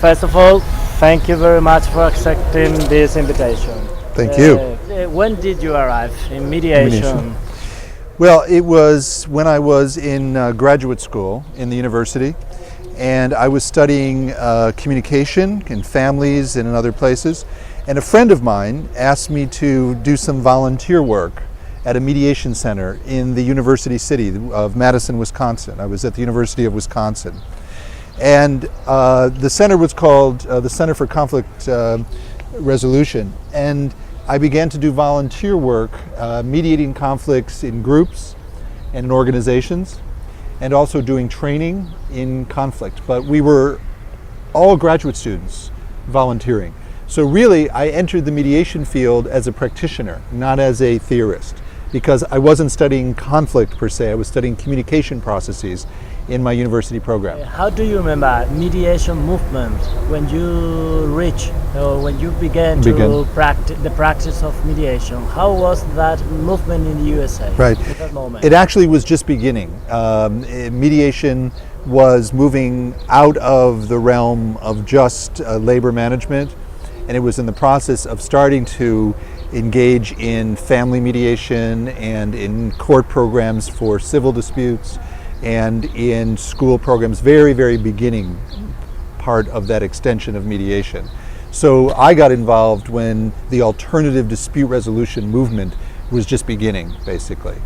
First of all, thank you very much for accepting this invitation. Thank you. When did you arrive in mediation? Well, it was when I was in graduate school in the university, and I was studying communication in families and in other places. And a friend of mine asked me to do some volunteer work at a mediation center in the university city of Madison, Wisconsin. I was at the University of Wisconsin. And the center was called the Center for Conflict Resolution. And I began to do volunteer work, mediating conflicts in groups and in organizations, and also doing training in conflict. But we were all graduate students volunteering. So really, I entered the mediation field as a practitioner, not as a theorist, because I wasn't studying conflict per se. I was studying communication processes in my university program. How do you remember mediation movement when you reached or when you began to practice the practice of mediation? How was that movement in the USA right. at that moment? It actually was just beginning. Mediation was moving out of the realm of just labor management, and it was in the process of starting to engage in family mediation and in court programs for civil disputes and in school programs, very, very beginning part of that extension of mediation. So I got involved when the alternative dispute resolution movement was just beginning, basically.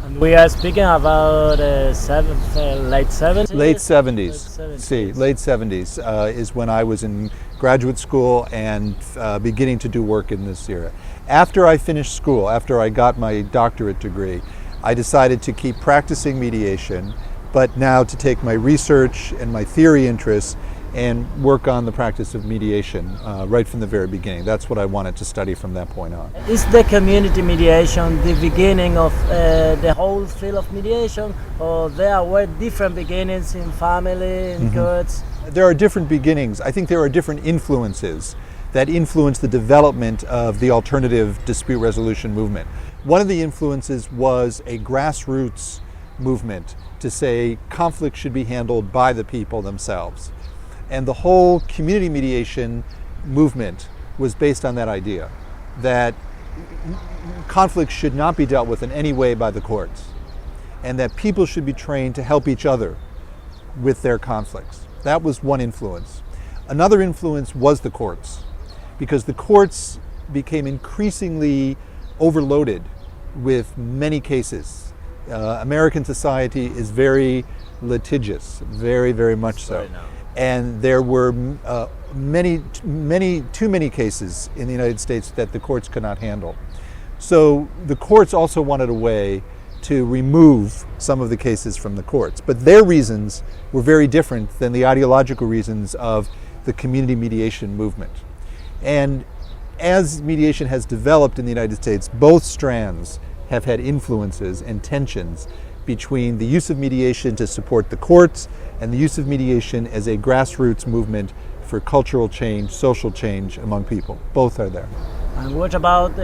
And we are speaking about late 70s? Late 70s. See, late 70s is when I was in graduate school and beginning to do work in this era. After I finished school, after I got my doctorate degree, I decided to keep practicing mediation, but now to take my research and my theory interests and work on the practice of mediation right from the very beginning. That's what I wanted to study from that point on. Is the community mediation the beginning of the whole field of mediation, or there were different beginnings in family, in courts? There are different beginnings. I think there are different influences that influence the development of the alternative dispute resolution movement. One of the influences was a grassroots movement to say conflict should be handled by the people themselves. And the whole community mediation movement was based on that idea, that conflict should not be dealt with in any way by the courts, and that people should be trained to help each other with their conflicts. That was one influence. Another influence was the courts, because the courts became increasingly overloaded with many cases. American society is very litigious, very, very much so. And there were too many cases in the United States that the courts could not handle. So the courts also wanted a way to remove some of the cases from the courts. But their reasons were very different than the ideological reasons of the community mediation movement. And as mediation has developed in the United States, both strands have had influences and tensions between the use of mediation to support the courts and the use of mediation as a grassroots movement for cultural change, social change among people. Both are there. And what about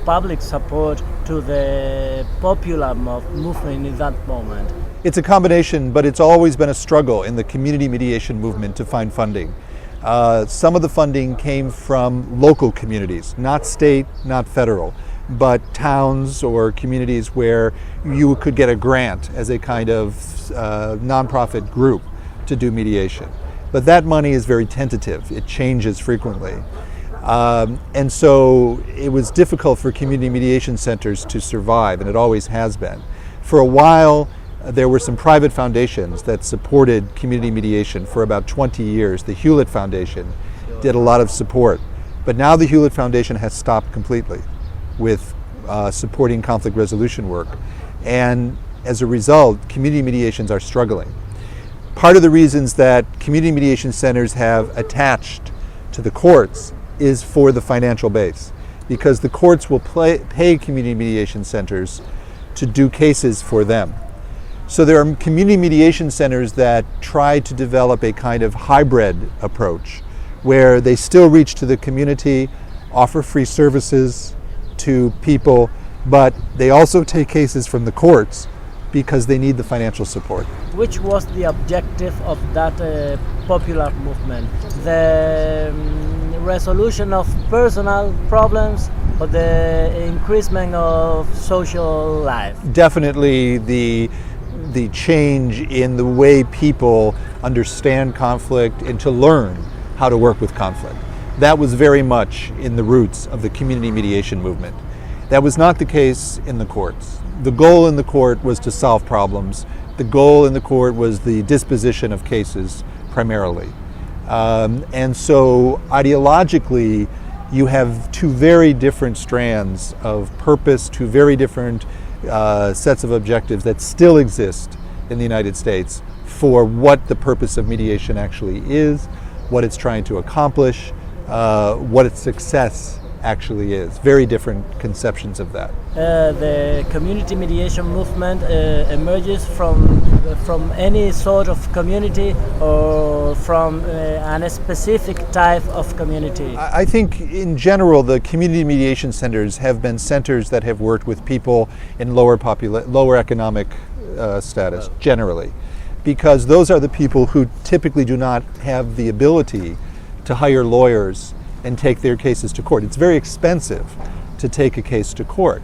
public support to the popular movement in that moment? It's a combination, but it's always been a struggle in the community mediation movement to find funding. Some of the funding came from local communities, not state, not federal, but towns or communities where you could get a grant as a kind of nonprofit group to do mediation. But that money is very tentative. It changes frequently. And so it was difficult for community mediation centers to survive, and it always has been. For a while, there were some private foundations that supported community mediation for about 20 years. The Hewlett Foundation did a lot of support, but now the Hewlett Foundation has stopped completely with supporting conflict resolution work. And as a result, community mediations are struggling. Part of the reasons that community mediation centers have attached to the courts is for the financial base, because the courts will pay community mediation centers to do cases for them. So there are community mediation centers that try to develop a kind of hybrid approach where they still reach to the community, offer free services to people, but they also take cases from the courts because they need the financial support. Which was the objective of that popular movement? The resolution of personal problems or the increasement of social life? Definitely the change in the way people understand conflict and to learn how to work with conflict. That was very much in the roots of the community mediation movement. That was not the case in the courts. The goal in the court was to solve problems. The goal in the court was the disposition of cases primarily. And so ideologically, you have two very different strands of purpose, two very different sets of objectives that still exist in the United States for what the purpose of mediation actually is, what it's trying to accomplish, what its success actually is. Very different conceptions of that. The community mediation movement emerges from any sort of community or from a specific type of community? I think in general the community mediation centers have been centers that have worked with people in lower economic status generally, because those are the people who typically do not have the ability to hire lawyers and take their cases to court. It's very expensive to take a case to court.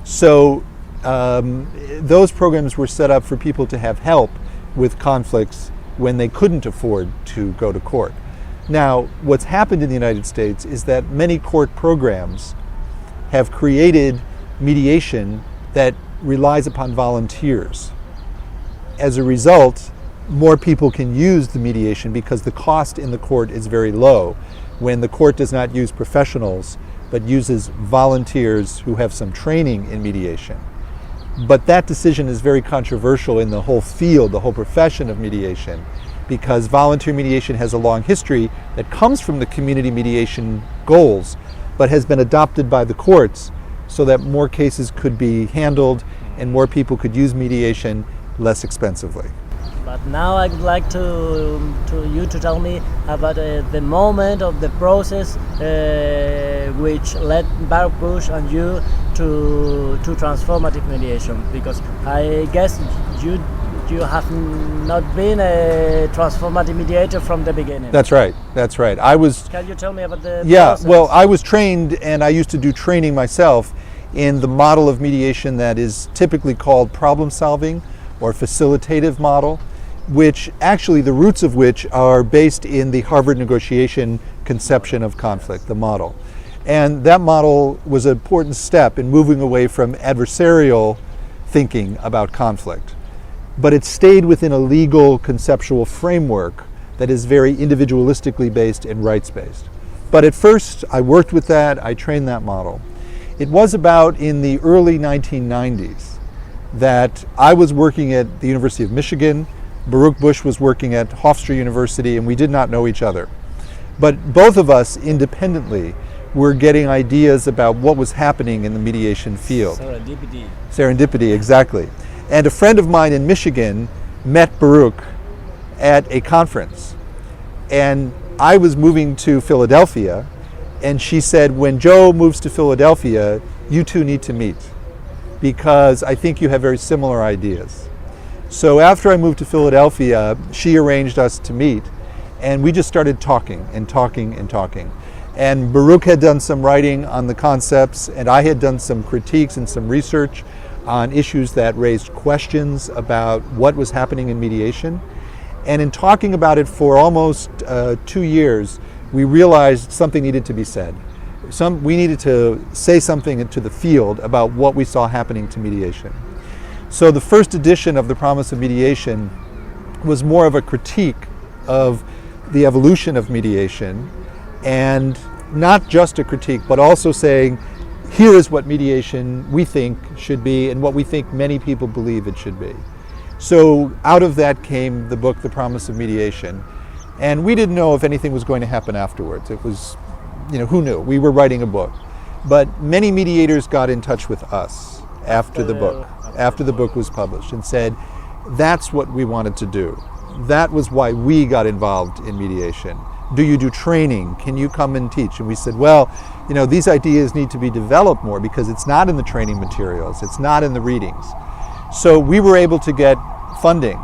So those programs were set up for people to have help with conflicts when they couldn't afford to go to court. Now, what's happened in the United States is that many court programs have created mediation that relies upon volunteers. As a result, more people can use the mediation because the cost in the court is very low when the court does not use professionals but uses volunteers who have some training in mediation. But that decision is very controversial in the whole field, the whole profession of mediation, because volunteer mediation has a long history that comes from the community mediation goals, but has been adopted by the courts so that more cases could be handled and more people could use mediation less expensively. But now I'd like you to tell me about the moment of the process which led Baruch Bush and you to transformative mediation, because I guess you have not been a transformative mediator from the beginning. That's right. Can you tell me about the process? Well, I was trained, and I used to do training myself in the model of mediation that is typically called problem solving or facilitative model, which actually the roots of which are based in the Harvard negotiation conception of conflict, the model. And that model was an important step in moving away from adversarial thinking about conflict. But it stayed within a legal conceptual framework that is very individualistically based and rights-based. But at first I worked with that, I trained that model. It was about in the early 1990s that I was working at the University of Michigan, Baruch Bush was working at Hofstra University, and we did not know each other. But both of us independently were getting ideas about what was happening in the mediation field. Serendipity, exactly. And a friend of mine in Michigan met Baruch at a conference. And I was moving to Philadelphia, and she said, when Joe moves to Philadelphia, you two need to meet, because I think you have very similar ideas. So after I moved to Philadelphia, she arranged us to meet, and we just started talking and talking and talking. And Baruch had done some writing on the concepts, and I had done some critiques and some research on issues that raised questions about what was happening in mediation. And in talking about it for almost 2 years, we realized something needed to be said. We needed to say something to the field about what we saw happening to mediation. So the first edition of The Promise of Mediation was more of a critique of the evolution of mediation, and not just a critique, but also saying, here is what mediation we think should be and what we think many people believe it should be. So out of that came the book, The Promise of Mediation. And we didn't know if anything was going to happen afterwards. It was, who knew? We were writing a book. But many mediators got in touch with us after the book was published, and said, that's what we wanted to do. That was why we got involved in mediation. Do you do training? Can you come and teach? And we said, well, these ideas need to be developed more because it's not in the training materials, it's not in the readings. So we were able to get funding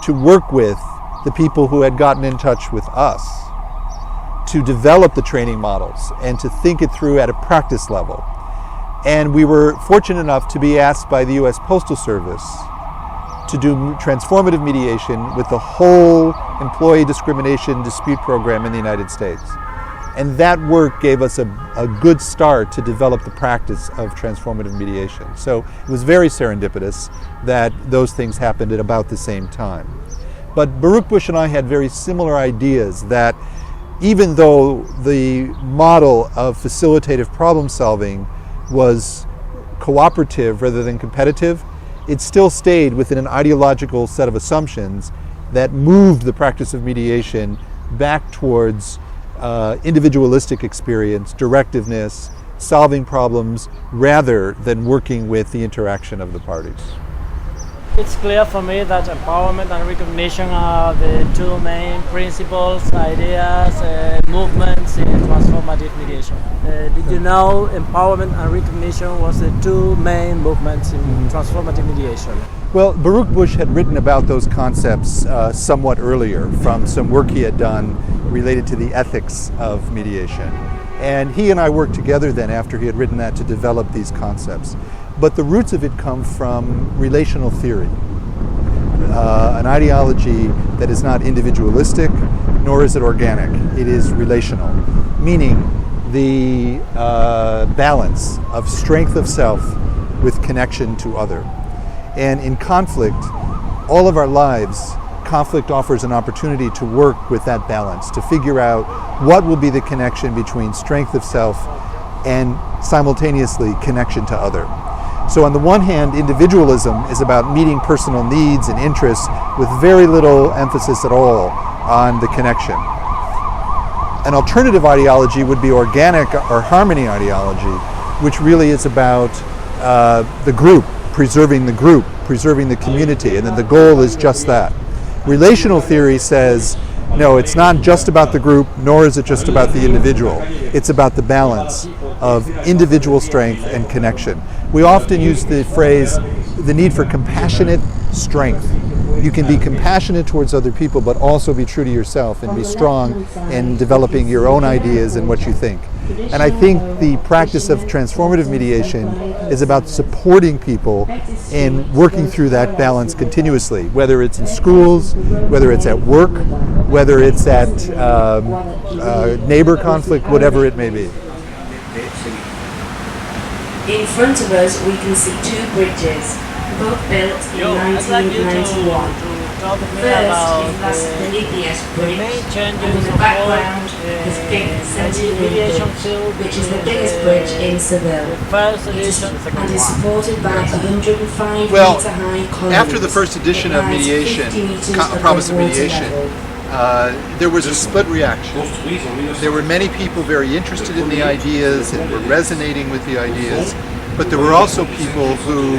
to work with the people who had gotten in touch with us to develop the training models and to think it through at a practice level. And we were fortunate enough to be asked by the U.S. Postal Service to do transformative mediation with the whole employee discrimination dispute program in the United States. And that work gave us a good start to develop the practice of transformative mediation. So it was very serendipitous that those things happened at about the same time. But Baruch Bush and I had very similar ideas that even though the model of facilitative problem solving was cooperative rather than competitive, it still stayed within an ideological set of assumptions that moved the practice of mediation back towards individualistic experience, directiveness, solving problems, rather than working with the interaction of the parties. It's clear for me that empowerment and recognition are the two main principles, ideas, movements in transformative mediation. Did you know empowerment and recognition was the two main movements in transformative mediation? Well, Baruch Bush had written about those concepts somewhat earlier from some work he had done related to the ethics of mediation. And he and I worked together then after he had written that to develop these concepts. But the roots of it come from relational theory, an ideology that is not individualistic, nor is it organic. It is relational, meaning the balance of strength of self with connection to other. And in conflict, all of our lives, conflict offers an opportunity to work with that balance, to figure out what will be the connection between strength of self and simultaneously connection to other. So on the one hand, individualism is about meeting personal needs and interests with very little emphasis at all on the connection. An alternative ideology would be organic or harmony ideology, which really is about the group, preserving the community, and then the goal is just that. Relational theory says, no, it's not just about the group, nor is it just about the individual. It's about the balance of individual strength and connection. We often use the phrase, the need for compassionate strength. You can be compassionate towards other people, but also be true to yourself and be strong in developing your own ideas and what you think. And I think the practice of transformative mediation is about supporting people in working through that balance continuously, whether it's in schools, whether it's at work, whether it's at neighbor conflict, whatever it may be. In front of us we can see two bridges, both built in 1991. First is the Mediation bridge, and in the background is big Central Bridge, which is the biggest bridge in Seville. And is supported by 105 Well, metre high columns. after the first edition of Mediation, Promise of Mediation, there was a split reaction. There were many people very interested in the ideas and were resonating with the ideas, but there were also people who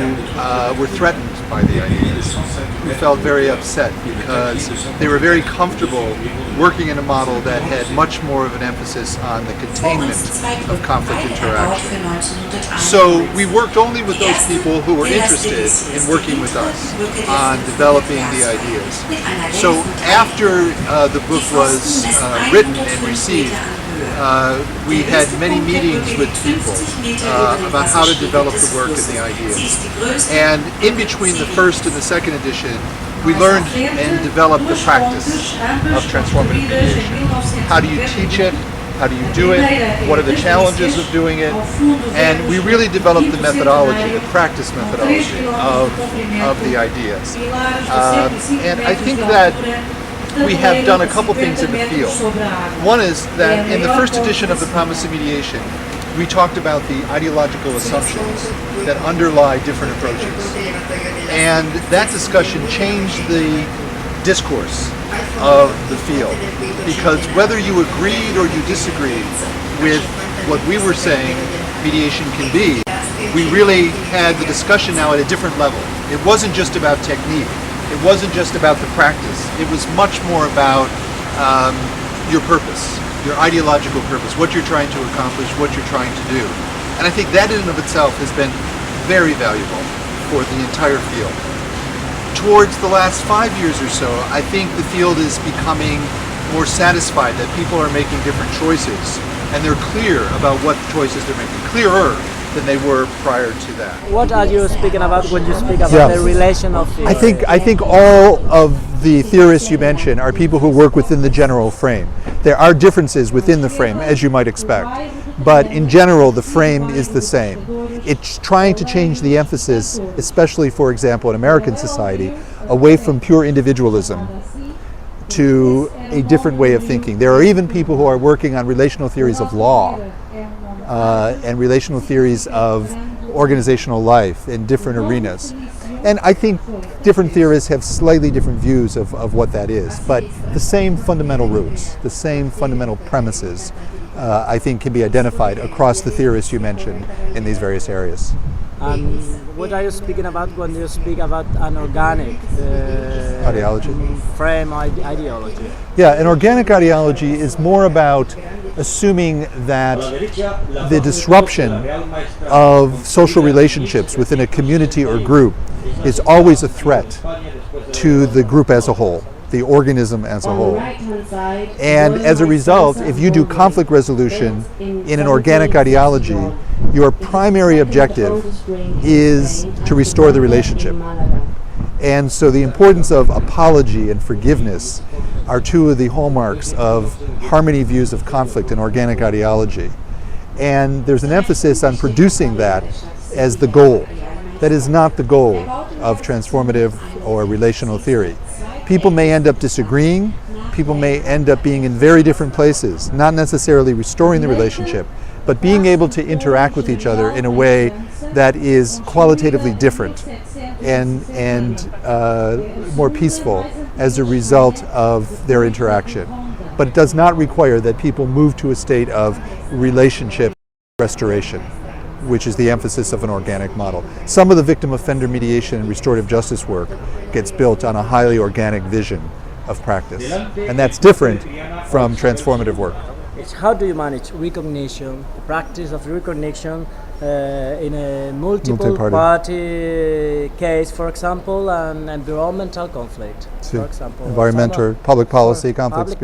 were threatened by the ideas, who felt very upset because they were very comfortable working in a model that had much more of an emphasis on the containment of conflict interaction. So we worked only with those people who were interested in working with us on developing the ideas. So after the book was written and received, we had many meetings with people about how to develop the work and the ideas. And in between the first and the second edition, we learned and developed the practice of transformative mediation. How do you teach it? How do you do it? What are the challenges of doing it? And we really developed the methodology, the practice methodology of the ideas. And I think that we have done a couple things in the field. One is that in the first edition of the Promise of Mediation, we talked about the ideological assumptions that underlie different approaches. And that discussion changed the discourse of the field, because whether you agreed or you disagreed with what we were saying mediation can be, we really had the discussion now at a different level. It wasn't just about technique. It wasn't just about the practice. It was much more about your purpose, your ideological purpose, what you're trying to accomplish, what you're trying to do. And I think that in and of itself has been very valuable for the entire field. towards the last 5 years or so, I think the field is becoming more satisfied that people are making different choices and they're clear about what choices they're making, clearer than they were prior to that. What are you speaking about when you speak about the relation of I think all of the theorists you mentioned are people who work within the general frame. There are differences within the frame, as you might expect, but in general the frame is the same. It's trying to change the emphasis, especially for example in American society, away from pure individualism to a different way of thinking. There are even people who are working on relational theories of law and relational theories of organizational life in different arenas. And I think different theorists have slightly different views of what that is, but the same fundamental roots, the same fundamental premises, I think can be identified across the theorists you mentioned in these various areas. What are you speaking about when you speak about an organic ideology? Frame ideology? Yeah, an organic ideology is more about assuming that the disruption of social relationships within a community or group is always a threat to the group as a whole, the organism as a whole. And as a result, if you do conflict resolution in an organic ideology, your primary objective is to restore the relationship. And so the importance of apology and forgiveness are two of the hallmarks of harmony views of conflict in organic ideology. And there's an emphasis on producing that as the goal. That is not the goal of transformative or relational theory. People may end up disagreeing, people may end up being in very different places, not necessarily restoring the relationship, but being able to interact with each other in a way that is qualitatively different and more peaceful as a result of their interaction. But it does not require that people move to a state of relationship restoration, which is the emphasis of an organic model. Some of the victim offender mediation and restorative justice work gets built on a highly organic vision of practice, and that's different from transformative work. How do you manage recognition, the practice of recognition in a multiple party case, for example, and environmental conflict, for example? Environmental, public policy conflicts,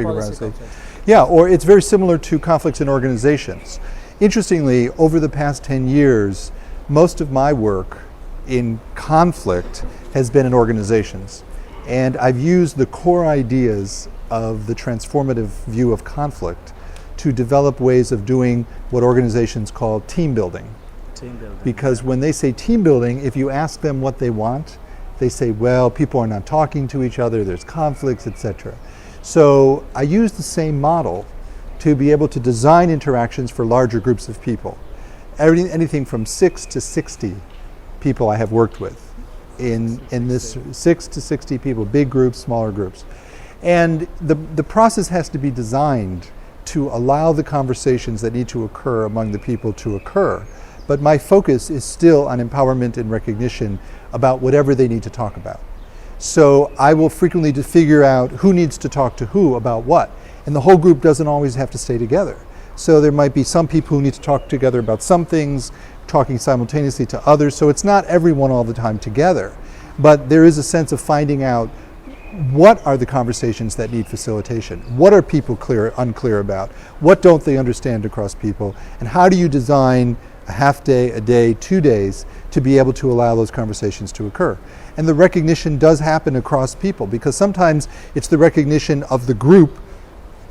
Yeah, or it's very similar to conflicts in organizations. Interestingly, over the past 10 years, most of my work in conflict has been in organizations. And I've used the core ideas of the transformative view of conflict to develop ways of doing what organizations call team building. Because when they say team building, if you ask them what they want, they say, well, people are not talking to each other, there's conflicts, etc. So I use the same model to be able to design interactions for larger groups of people. Anything from 6 to 60 people I have worked with in this 6 to 60 people, big groups, smaller groups. And the process has to be designed to allow the conversations that need to occur among the people to occur. But my focus is still on empowerment and recognition about whatever they need to talk about. So I will frequently figure out who needs to talk to who about what. And the whole group doesn't always have to stay together. So there might be some people who need to talk together about some things, talking simultaneously to others. So it's not everyone all the time together. But there is a sense of finding out what are the conversations that need facilitation? What are people unclear about? What don't they understand across people? And how do you design a half day, a day, 2 days to be able to allow those conversations to occur? And the recognition does happen across people, because sometimes it's the recognition of the group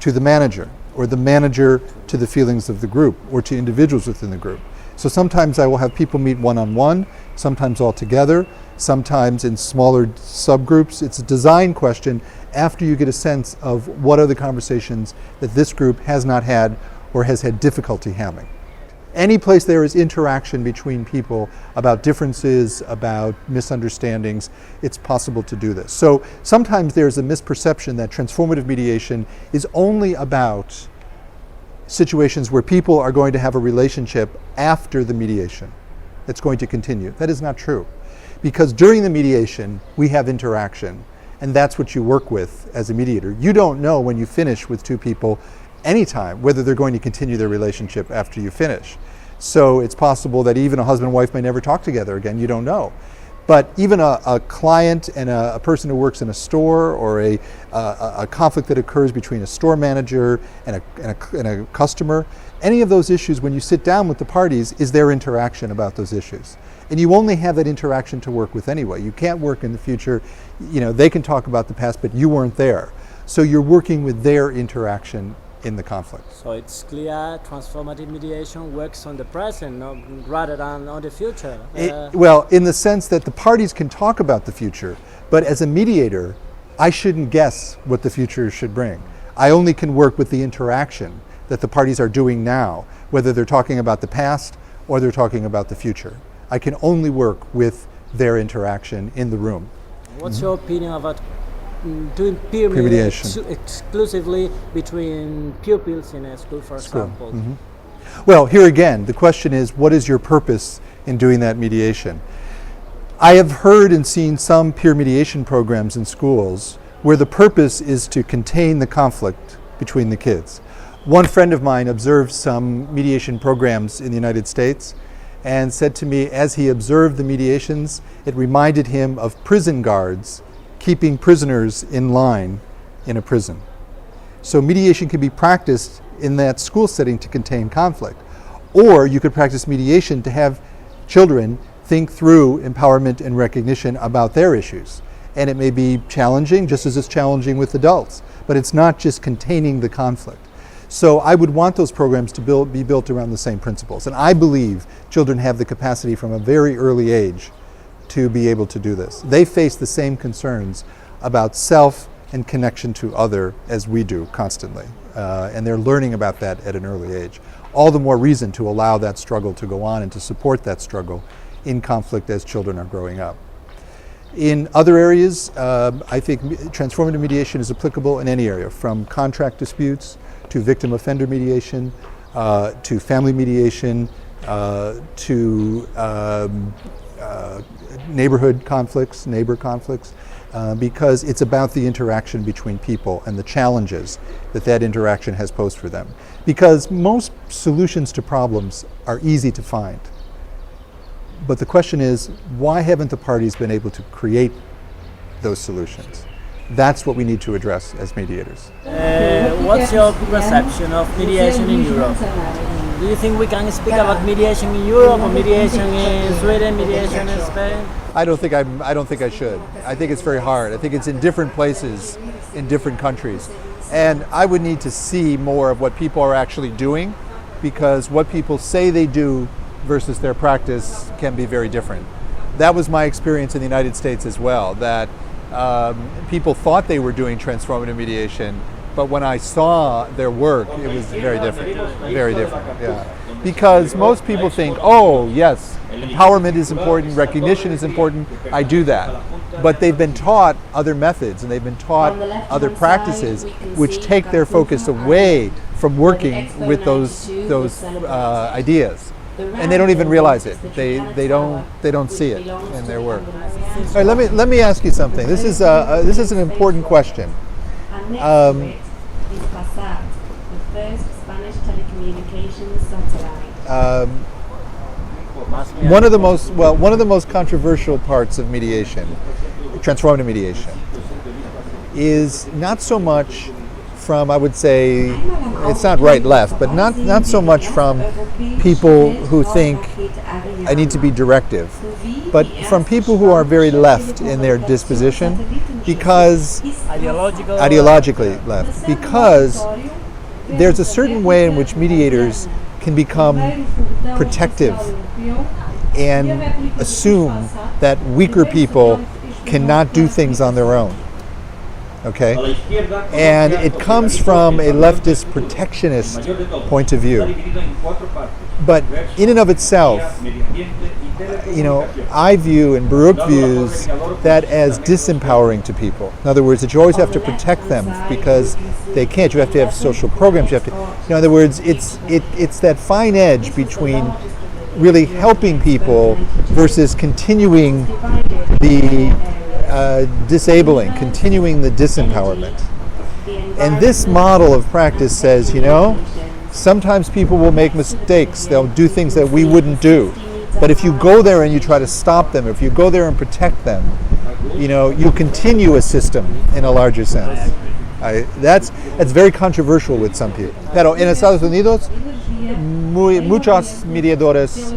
to the manager, or the manager to the feelings of the group, or to individuals within the group. So sometimes I will have people meet one-on-one, sometimes all together, sometimes in smaller subgroups. It's a design question after you get a sense of what are the conversations that this group has not had or has had difficulty having. Any place there is interaction between people about differences, about misunderstandings, it's possible to do this. So sometimes there's a misperception that transformative mediation is only about situations where people are going to have a relationship after the mediation that's going to continue. That is not true. Because during the mediation, we have interaction, and that's what you work with as a mediator. You don't know when you finish with two people anytime whether they're going to continue their relationship after you finish. So it's possible that even a husband and wife may never talk together again, you don't know. But even a client and a person who works in a store, or a conflict that occurs between a store manager and a customer, any of those issues, when you sit down with the parties, is their interaction about those issues. And you only have that interaction to work with anyway. You can't work in the future. They can talk about the past, but you weren't there. So you're working with their interaction in the conflict. So it's clear transformative mediation works on the present rather than on the future. Well, in the sense that the parties can talk about the future, but as a mediator, I shouldn't guess what the future should bring. I only can work with the interaction that the parties are doing now, whether they're talking about the past or they're talking about the future. I can only work with their interaction in the room. What's your opinion about doing peer mediation exclusively between pupils in a school, for example? Well, here again, the question is, what is your purpose in doing that mediation? I have heard and seen some peer mediation programs in schools where the purpose is to contain the conflict between the kids. One friend of mine observed some mediation programs in the United States and said to me, as he observed the mediations, it reminded him of prison guards keeping prisoners in line in a prison. So mediation can be practiced in that school setting to contain conflict. Or you could practice mediation to have children think through empowerment and recognition about their issues. And it may be challenging, just as it's challenging with adults, but it's not just containing the conflict. So I would want those programs to be built around the same principles. And I believe children have the capacity from a very early age to be able to do this. They face the same concerns about self and connection to other as we do constantly. And they're learning about that at an early age. All the more reason to allow that struggle to go on and to support that struggle in conflict as children are growing up. In other areas, I think transformative mediation is applicable in any area, from contract disputes to victim offender mediation, to family mediation, to neighborhood conflicts, neighbor conflicts, because it's about the interaction between people and the challenges that interaction has posed for them. Because most solutions to problems are easy to find. But the question is, why haven't the parties been able to create those solutions? That's what we need to address as mediators. What's your perception of mediation in Europe? Do you think we can speak about mediation in Europe, or mediation in Sweden, mediation in Spain? I don't think I should. I think it's very hard. I think it's in different places, in different countries. And I would need to see more of what people are actually doing, because what people say they do versus their practice can be very different. That was my experience in the United States as well, that people thought they were doing transformative mediation, but when I saw their work, it was very different, yeah. Because most people think, oh yes, empowerment is important, recognition is important, I do that. But they've been taught other methods and they've been taught other practices which take their focus away from working with those ideas. And they don't even realize it. They don't see it in their work. All right, let me ask you something. This is an important question. The first Spanish telecommunications satellite. One of the most controversial parts of mediation, transformative mediation, is not so much from, I would say, it's not right left, but not so much from people who think I need to be directive, but from people who are very left in their disposition, because ideologically left, because there's a certain way in which mediators can become protective and assume that weaker people cannot do things on their own. Okay? And it comes from a leftist protectionist point of view. But in and of itself, I view and Baruch views that as disempowering to people. In other words, that you always have to protect them because they can't. You have to have social programs. You have to. In other words, it's that fine edge between really helping people versus continuing the disabling, continuing the disempowerment. And this model of practice says, sometimes people will make mistakes. They'll do things that we wouldn't do. But if you go there and you try to stop them, if you go there and protect them, you continue a system in a larger sense. That's very controversial with some people. Pero en Estados Unidos, muchos mediadores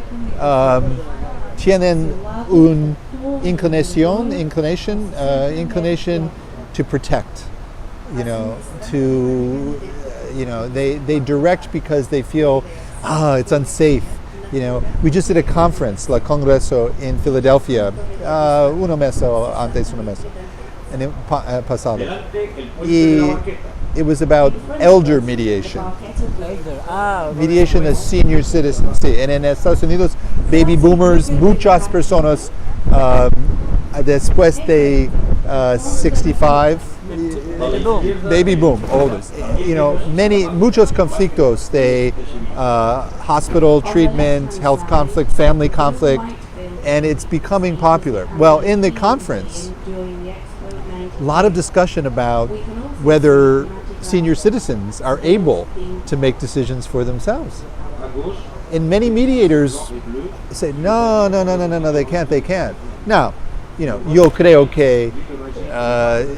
tienen un inclination to protect. They direct because they feel, it's unsafe. We just did a conference, La Congreso, in Philadelphia, un mes pasado. It was about elder mediation. Mediation of senior citizens. Sí. En Estados Unidos, baby boomers, muchas personas después de 65, baby boom, oldest. Muchos conflictos de hospital treatment, health conflict, family conflict, and it's becoming popular. Well, in the conference, a lot of discussion about whether senior citizens are able to make decisions for themselves. And many mediators say, no, they can't. Now, yo creo que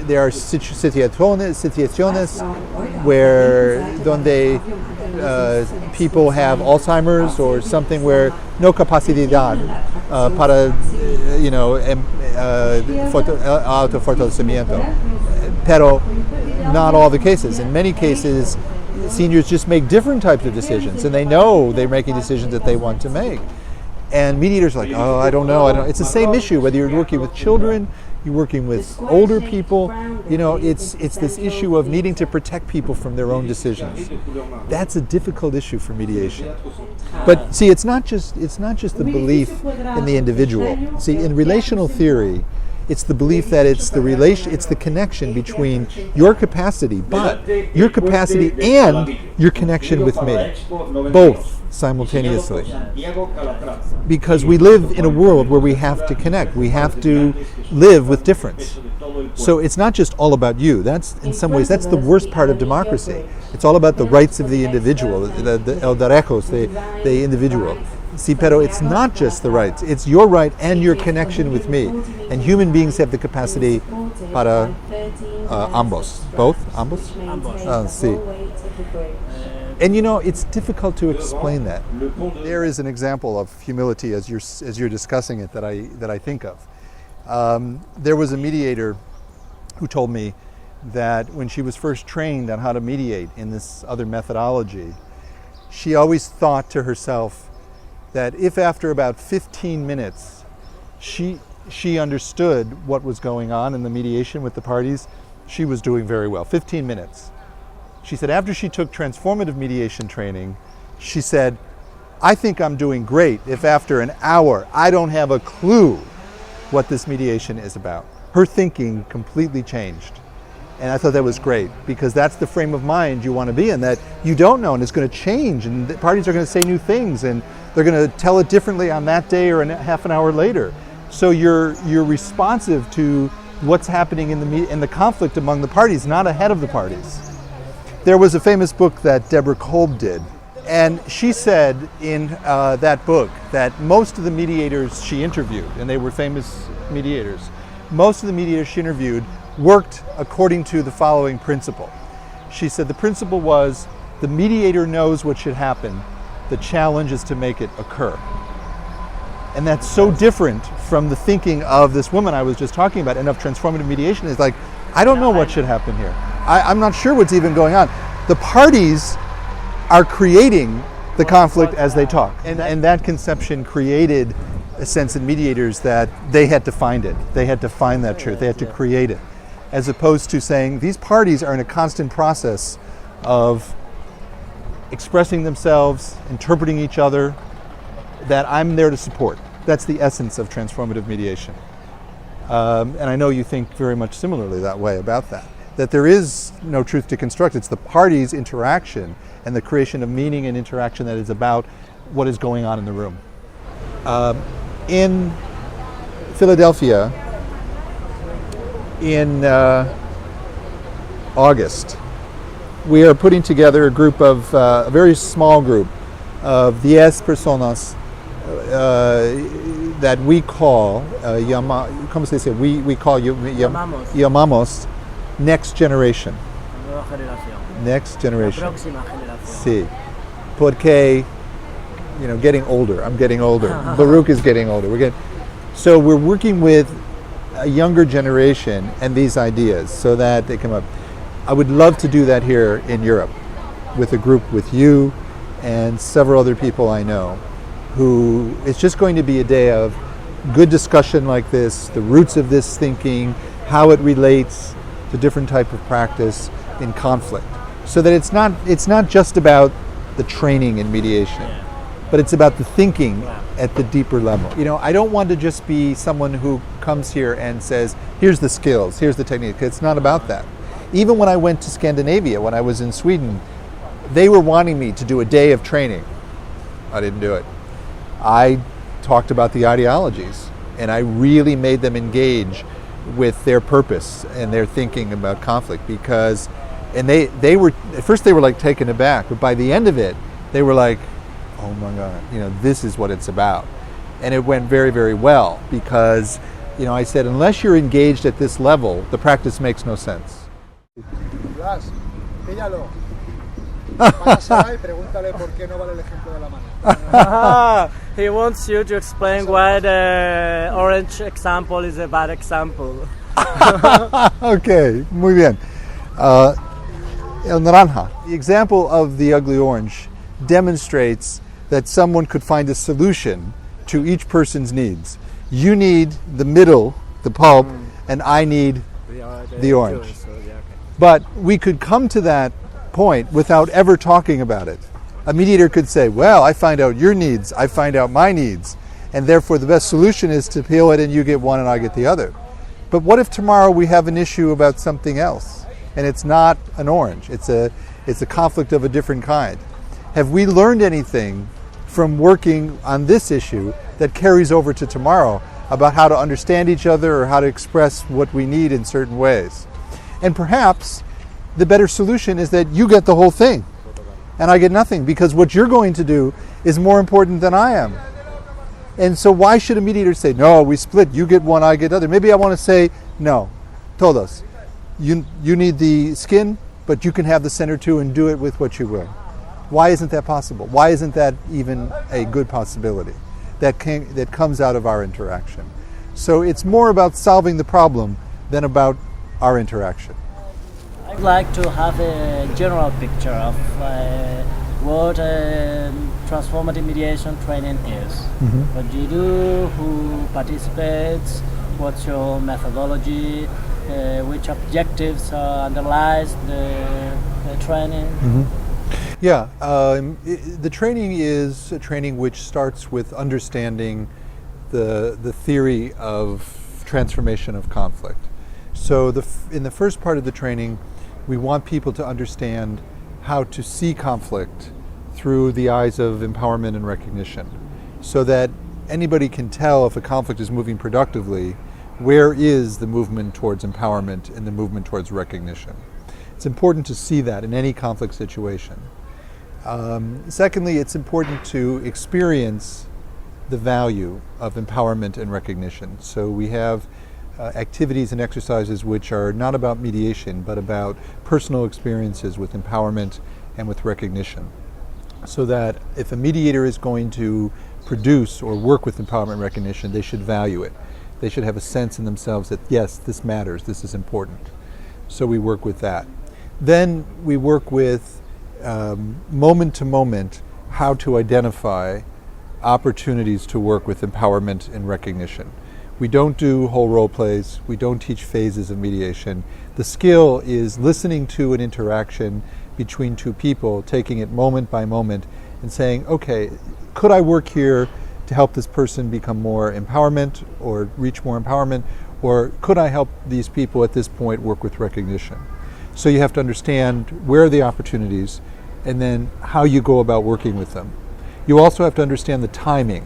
there are situaciones where donde people have Alzheimer's or something where no capacidad para autofortalecimiento. Pero not all the cases. In many cases, seniors just make different types of decisions, and they know they're making decisions that they want to make. And mediators are like, I don't know. It's the same issue whether you're working with children, you're working with older people. It's this issue of needing to protect people from their own decisions. That's a difficult issue for mediation. But see, it's not just the belief in the individual. See, in relational theory, it's the belief that it's the connection between your capacity and your connection with me, both simultaneously. Because we live in a world where we have to connect, we have to live with difference. So it's not just all about you. That's, in some ways, that's the worst part of democracy. It's all about the rights of the individual, the el derechos, the individual. Sí, pero it's not just the rights. It's your right and your connection with me. And human beings have the capacity para ambos. Both? Ambos? Sí. And it's difficult to explain that. There is an example of humility as you're discussing it that I think of. There was a mediator who told me that when she was first trained on how to mediate in this other methodology, she always thought to herself that if after about 15 minutes she understood what was going on in the mediation with the parties, she was doing very well. 15 minutes. She said after she took transformative mediation training, she said, I think I'm doing great if after an hour I don't have a clue what this mediation is about. Her thinking completely changed. And I thought that was great, because that's the frame of mind you want to be in, that you don't know and it's going to change and the parties are going to say new things and they're going to tell it differently on that day or half an hour later. So you're responsive to what's happening in the conflict among the parties, not ahead of the parties. There was a famous book that Deborah Kolb did, and she said in that book that most of the mediators she interviewed, and they were famous mediators, most of the mediators she interviewed worked according to the following principle. She said the principle was, the mediator knows what should happen, the challenge is to make it occur. And that's so different from the thinking of this woman I was just talking about, and of transformative mediation. Is like, I don't know what should happen here. I'm not sure what's even going on. The parties are creating the conflict as they talk. And that conception created a sense in mediators that they had to find it. They had to find that truth. They had to create it. As opposed to saying, these parties are in a constant process of expressing themselves, interpreting each other, that I'm there to support. That's the essence of transformative mediation. And I know you think very much similarly that way about that. That there is no truth to construct. It's the parties' interaction and the creation of meaning and interaction that is about what is going on in the room. In Philadelphia, in August, we are putting together a group of, a very small group of 10 personas that we call ¿cómo se dice? We call llamamos next generation. Nueva generación. Next La generation. próxima generación. Sí. Porque, getting older. I'm getting older. Baruch is getting older. So we're working with a younger generation and these ideas so that they come up. I would love to do that here in Europe with a group with you and several other people I know who it's just going to be a day of good discussion like this, the roots of this thinking, how it relates to different type of practice in conflict. So that it's not just about the training in mediation, but it's about the thinking at the deeper level. I don't want to just be someone who comes here and says, here's the skills, here's the technique. It's not about that. Even when I went to Scandinavia, when I was in Sweden, they were wanting me to do a day of training. I didn't do it. I talked about the ideologies, and I really made them engage with their purpose and their thinking about conflict and they were, at first they were like taken aback, but by the end of it, they were like, oh my God, this is what it's about. And it went very, very well because, I said, unless you're engaged at this level, the practice makes no sense. Blas, píllalo. Pásala y pregúntale por qué no vale el ejemplo de la mano. He wants you to explain why the orange example is a bad example. Okay, muy bien. El naranja. The example of the ugly orange demonstrates that someone could find a solution to each person's needs. You need the middle, the pulp, and I need the orange. But we could come to that point without ever talking about it. A mediator could say, well, I find out your needs, I find out my needs, and therefore the best solution is to peel it and you get one and I get the other. But what if tomorrow we have an issue about something else and it's not an orange, it's a conflict of a different kind? Have we learned anything from working on this issue that carries over to tomorrow about how to understand each other or how to express what we need in certain ways? And perhaps the better solution is that you get the whole thing and I get nothing because what you're going to do is more important than I am. And so why should a mediator say, no, we split, you get one, I get the other? Maybe I want to say, no, todos. You need the skin, but you can have the center too and do it with what you will. Why isn't that possible? Why isn't that even a good possibility that comes out of our interaction? So it's more about solving the problem than about our interaction. I'd like to have a general picture of what transformative mediation training is. Mm-hmm. What do you do? Who participates? What's your methodology? Which objectives underlies the training? Mm-hmm. Yeah, the training is a training which starts with understanding the theory of transformation of conflict. So in the first part of the training, we want people to understand how to see conflict through the eyes of empowerment and recognition, so that anybody can tell if a conflict is moving productively, where is the movement towards empowerment and the movement towards recognition. It's important to see that in any conflict situation. Secondly, it's important to experience the value of empowerment and recognition. So we have activities and exercises which are not about mediation, but about personal experiences with empowerment and with recognition. So that if a mediator is going to produce or work with empowerment and recognition, they should value it. They should have a sense in themselves that, yes, this matters, this is important. So we work with that. Then we work with moment to moment how to identify opportunities to work with empowerment and recognition. We don't do whole role plays, we don't teach phases of mediation. The skill is listening to an interaction between two people, taking it moment by moment and saying, okay, could I work here to help this person become more empowerment or reach more empowerment, or could I help these people at this point work with recognition? So you have to understand where are the opportunities and then how you go about working with them. You also have to understand the timing,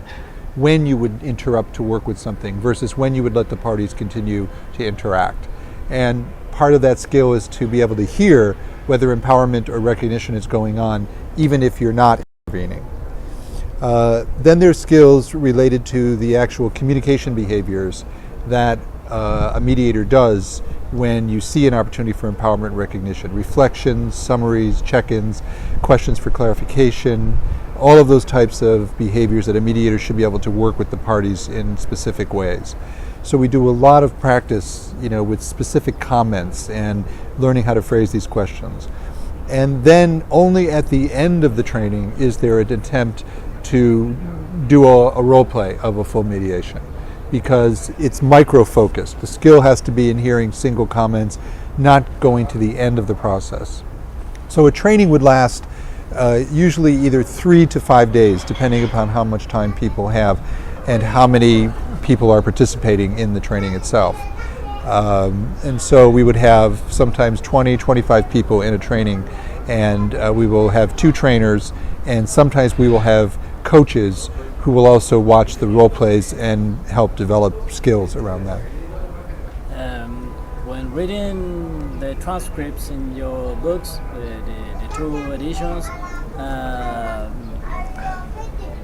when you would interrupt to work with something versus when you would let the parties continue to interact. And part of that skill is to be able to hear whether empowerment or recognition is going on, even if you're not intervening. Then there's skills related to the actual communication behaviors that a mediator does when you see an opportunity for empowerment recognition. Reflections, summaries, check-ins, questions for clarification, all of those types of behaviors that a mediator should be able to work with the parties in specific ways. So we do a lot of practice, with specific comments and learning how to phrase these questions. And then only at the end of the training is there an attempt to do a role play of a full mediation, because it's micro-focused. The skill has to be in hearing single comments, not going to the end of the process. So a training would last usually either 3 to 5 days, depending upon how much time people have and how many people are participating in the training itself. And so we would have sometimes 20, 25 people in a training, and we will have 2 trainers, and sometimes we will have coaches who will also watch the role plays and help develop skills around that. When reading the transcripts in your books, the 2 editions,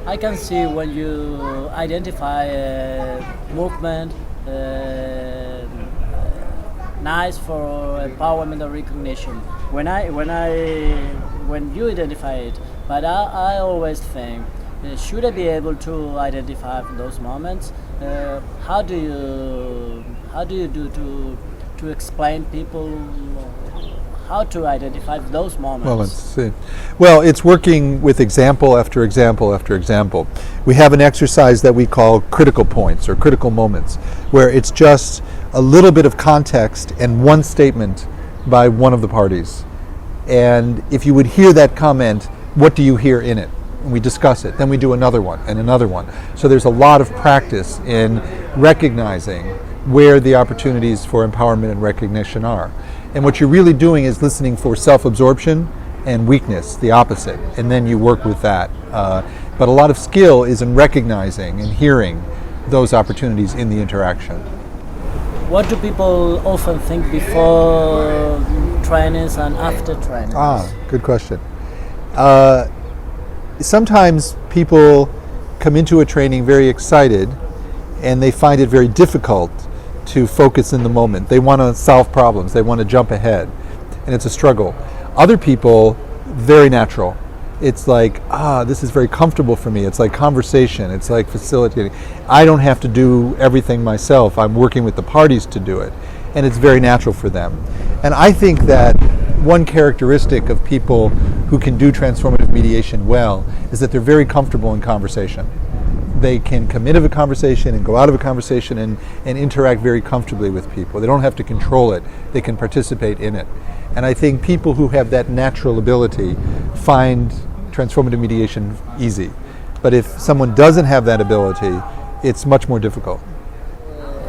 I can see when you identify a movement nice for empowerment or recognition. When you identify it, but I always think, should I be able to identify those moments? How do you do to explain people how to identify those moments? Well, let's see. Well, it's working with example after example after example. We have an exercise that we call critical points or critical moments, where it's just a little bit of context and one statement by one of the parties. And if you would hear that comment, what do you hear in it? And we discuss it. Then we do another one and another one. So there's a lot of practice in recognizing where the opportunities for empowerment and recognition are. And what you're really doing is listening for self-absorption and weakness, the opposite, and then you work with that. But a lot of skill is in recognizing and hearing those opportunities in the interaction. What do people often think before trainings and after trainings? Good question. Sometimes people come into a training very excited and they find it very difficult to focus in the moment. They want to solve problems. They want to jump ahead, and it's a struggle. Other people, very natural. It's like, this is very comfortable for me. It's like conversation. It's like facilitating. I don't have to do everything myself. I'm working with the parties to do it, and it's very natural for them. And I think that one characteristic of people who can do transformative mediation well is that they're very comfortable in conversation. They can come into a conversation and go out of a conversation and interact very comfortably with people. They don't have to control it. They can participate in it. And I think people who have that natural ability find transformative mediation easy. But if someone doesn't have that ability, it's much more difficult.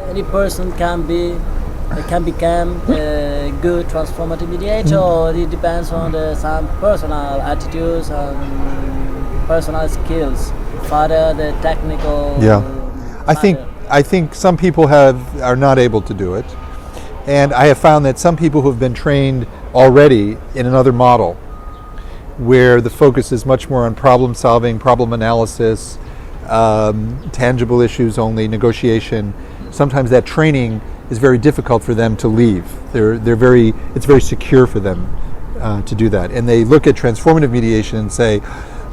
Any person can become a good transformative mediator, or it depends on some personal attitudes and personal skills. Further, the technical. Yeah, I think some people are not able to do it, and I have found that some people who have been trained already in another model, where the focus is much more on problem solving, problem analysis, tangible issues only, negotiation. Sometimes that training is very difficult for them to leave. It's very secure for them to do that, and they look at transformative mediation and say,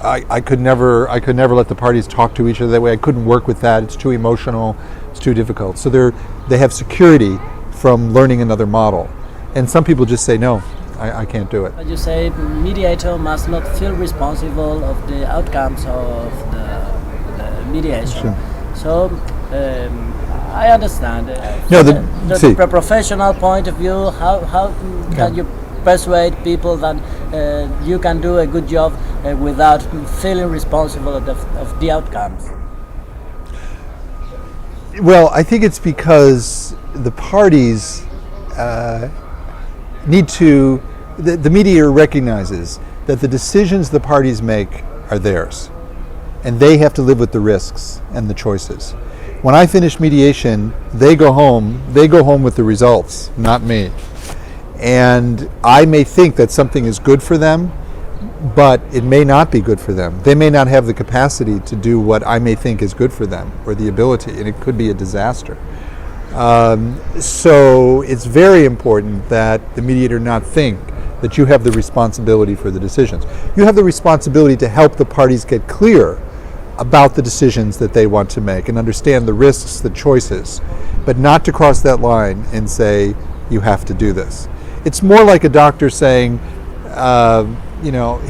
I could never let the parties talk to each other that way. I couldn't work with that. It's too emotional. It's too difficult. So they have security from learning another model, and some people just say no. I can't do it. But you say mediator must not feel responsible of the outcomes of the mediation. Sure. So I understand. See. From a professional point of view, how can you persuade people that you can do a good job without feeling responsible of the outcomes? Well, I think it's because the parties need to, the mediator recognizes that the decisions the parties make are theirs, and they have to live with the risks and the choices. When I finish mediation, they go home with the results, not me. And I may think that something is good for them, but it may not be good for them. They may not have the capacity to do what I may think is good for them, or the ability, and it could be a disaster. So it's very important that the mediator not think that you have the responsibility for the decisions. You have the responsibility to help the parties get clear about the decisions that they want to make and understand the risks, the choices, but not to cross that line and say, you have to do this. It's more like a doctor saying,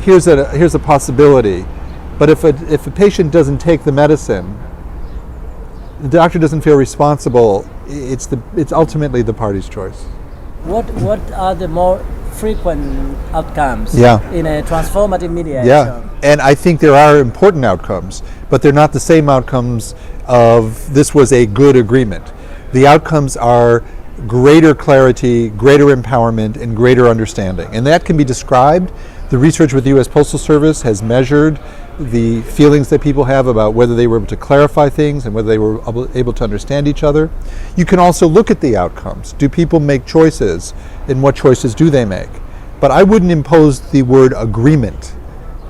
here's a possibility, but if a patient doesn't take the medicine, the doctor doesn't feel responsible. It's ultimately the party's choice. What are the more frequent outcomes in a transformative mediation? Yeah, and I think there are important outcomes, but they're not the same outcomes of this was a good agreement. The outcomes are greater clarity, greater empowerment, and greater understanding. And that can be described. The research with the U.S. Postal Service has measured the feelings that people have about whether they were able to clarify things and whether they were able to understand each other. You can also look at the outcomes. Do people make choices, and what choices do they make? But I wouldn't impose the word agreement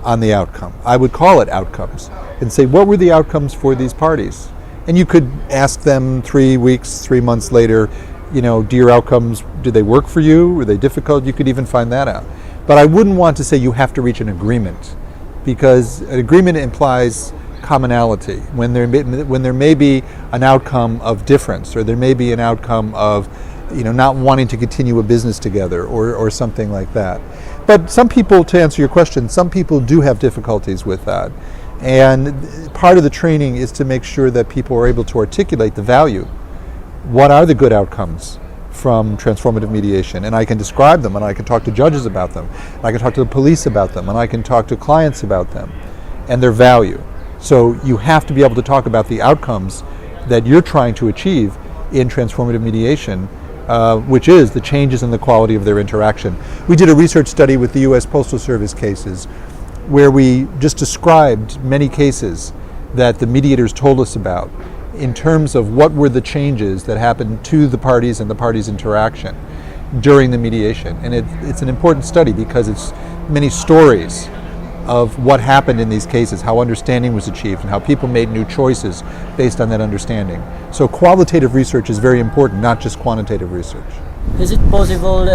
on the outcome. I would call it outcomes and say, what were the outcomes for these parties? And you could ask them 3 weeks, 3 months later, do your outcomes, did they work for you? Were they difficult? You could even find that out. But I wouldn't want to say you have to reach an agreement, because an agreement implies commonality. When there may be an outcome of difference, or there may be an outcome of not wanting to continue a business together, or something like that. But some people, to answer your question, some people do have difficulties with that. And part of the training is to make sure that people are able to articulate the value. What are the good outcomes from transformative mediation? And I can describe them, and I can talk to judges about them, and I can talk to the police about them, and I can talk to clients about them and their value. So you have to be able to talk about the outcomes that you're trying to achieve in transformative mediation, which is the changes in the quality of their interaction. We did a research study with the U.S. Postal Service cases where we just described many cases that the mediators told us about in terms of what were the changes that happened to the parties and the parties' interaction during the mediation. And it's an important study because it's many stories of what happened in these cases, how understanding was achieved, and how people made new choices based on that understanding. So qualitative research is very important, not just quantitative research. Is it possible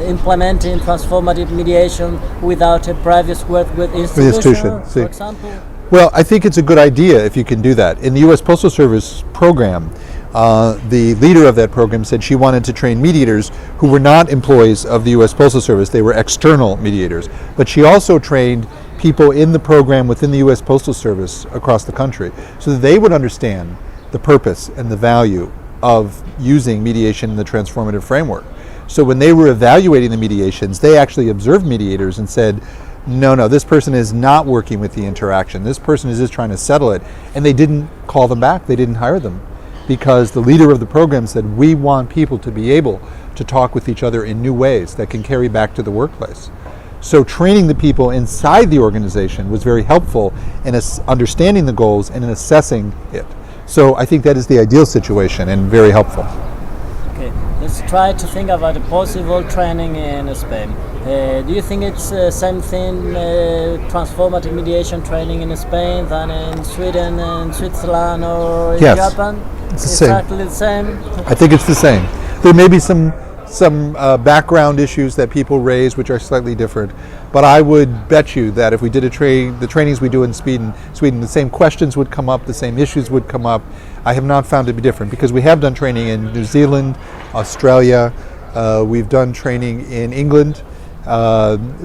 implementing transformative mediation without a previous work with institution, for example? Well, I think it's a good idea if you can do that. In the U.S. Postal Service program, the leader of that program said she wanted to train mediators who were not employees of the U.S. Postal Service. They were external mediators. But she also trained people in the program within the U.S. Postal Service across the country so that they would understand the purpose and the value of using mediation in the transformative framework. So when they were evaluating the mediations, they actually observed mediators and said, no, this person is not working with the interaction. This person is just trying to settle it. And they didn't call them back. They didn't hire them because the leader of the program said, we want people to be able to talk with each other in new ways that can carry back to the workplace. So training the people inside the organization was very helpful in understanding the goals and in assessing it. So I think that is the ideal situation and very helpful. Okay, let's try to think about a possible training in Spain. Do you think it's the same thing, transformative mediation training in Spain than in Sweden and Switzerland or in Japan? It's the same. Exactly the same? I think it's the same. There may be some background issues that people raise which are slightly different, but I would bet you that if we did the trainings we do in Sweden, the same questions would come up, the same issues would come up. I have not found it to be different because we have done training in New Zealand, Australia, we've done training in England,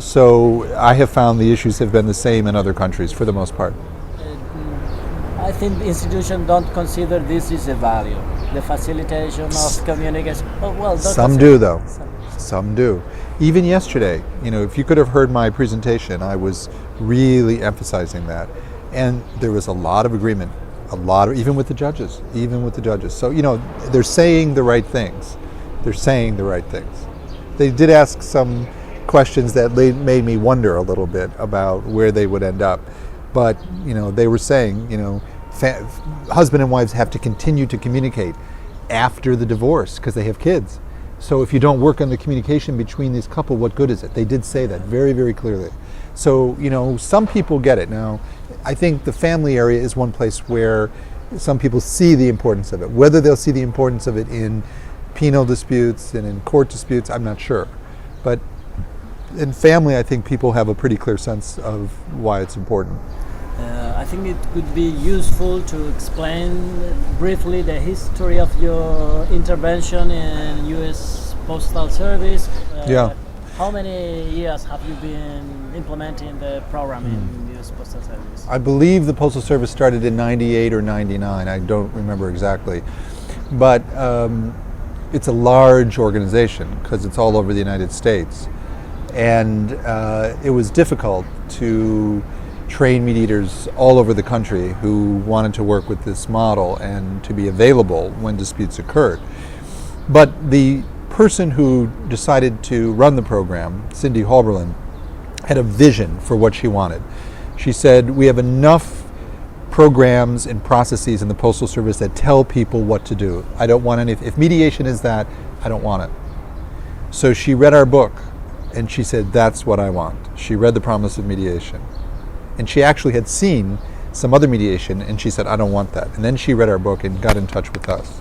so I have found the issues have been the same in other countries for the most part. I think the institutions don't consider this is a value, the facilitation of communication. Some do, though. Some do. Even yesterday, if you could have heard my presentation, I was really emphasizing that. And there was a lot of agreement, even with the judges. So, they're saying the right things. They did ask some questions that made me wonder a little bit about where they would end up. But, they were saying, husband and wives have to continue to communicate after the divorce because they have kids. So if you don't work on the communication between these couple, what good is it? They did say that very, very clearly. So, some people get it. Now, I think the family area is one place where some people see the importance of it. Whether they'll see the importance of it in penal disputes and in court disputes, I'm not sure. But in family, I think people have a pretty clear sense of why it's important. I think it would be useful to explain briefly the history of your intervention in U.S. Postal Service. Yeah. How many years have you been implementing the program in U.S. Postal Service? I believe the Postal Service started in 98 or 99. I don't remember exactly. But it's a large organization because it's all over the United States. And it was difficult to train mediators all over the country who wanted to work with this model and to be available when disputes occurred. But the person who decided to run the program, Cindy Halberlin, had a vision for what she wanted. She said, we have enough programs and processes in the Postal Service that tell people what to do. I don't want any, if mediation is that, I don't want it. So she read our book and she said, that's what I want. She read The Promise of Mediation. And she actually had seen some other mediation and she said, I don't want that. And then she read our book and got in touch with us.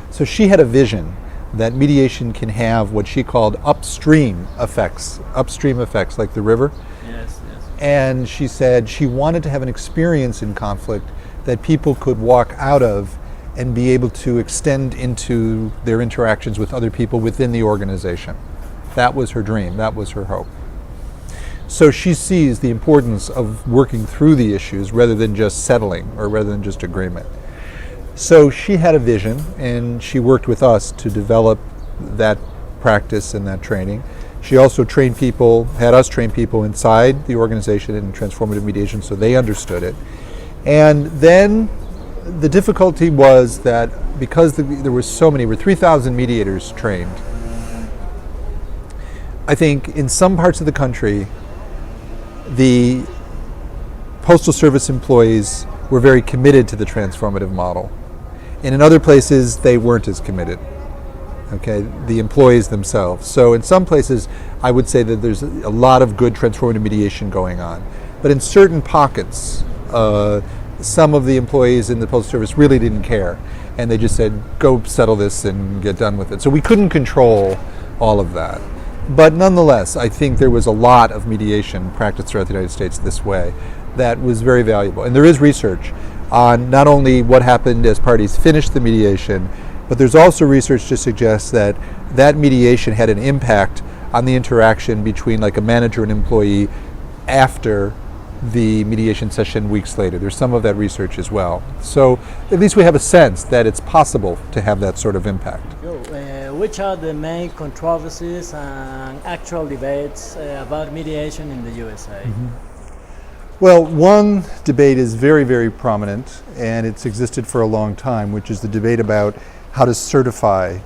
So she had a vision that mediation can have what she called upstream effects like the river. Yes. And she said she wanted to have an experience in conflict that people could walk out of and be able to extend into their interactions with other people within the organization. That was her dream, that was her hope. So she sees the importance of working through the issues rather than just settling or rather than just agreement. So she had a vision and she worked with us to develop that practice and that training. She also had us train people inside the organization in transformative mediation so they understood it. And then the difficulty was that because there were 3,000 mediators trained, I think in some parts of the country, the Postal Service employees were very committed to the transformative model. And in other places, they weren't as committed, okay, the employees themselves. So in some places, I would say that there's a lot of good transformative mediation going on. But in certain pockets, some of the employees in the Postal Service really didn't care. And they just said, go settle this and get done with it. So we couldn't control all of that. But nonetheless, I think there was a lot of mediation practiced throughout the United States this way that was very valuable. And there is research on not only what happened as parties finished the mediation, but there's also research to suggest that that mediation had an impact on the interaction between like a manager and employee after the mediation session weeks later. There's some of that research as well. So at least we have a sense that it's possible to have that sort of impact. Which are the main controversies and actual debates about mediation in the USA? Mm-hmm. Well, one debate is very, very prominent, and it's existed for a long time, which is the debate about how to certify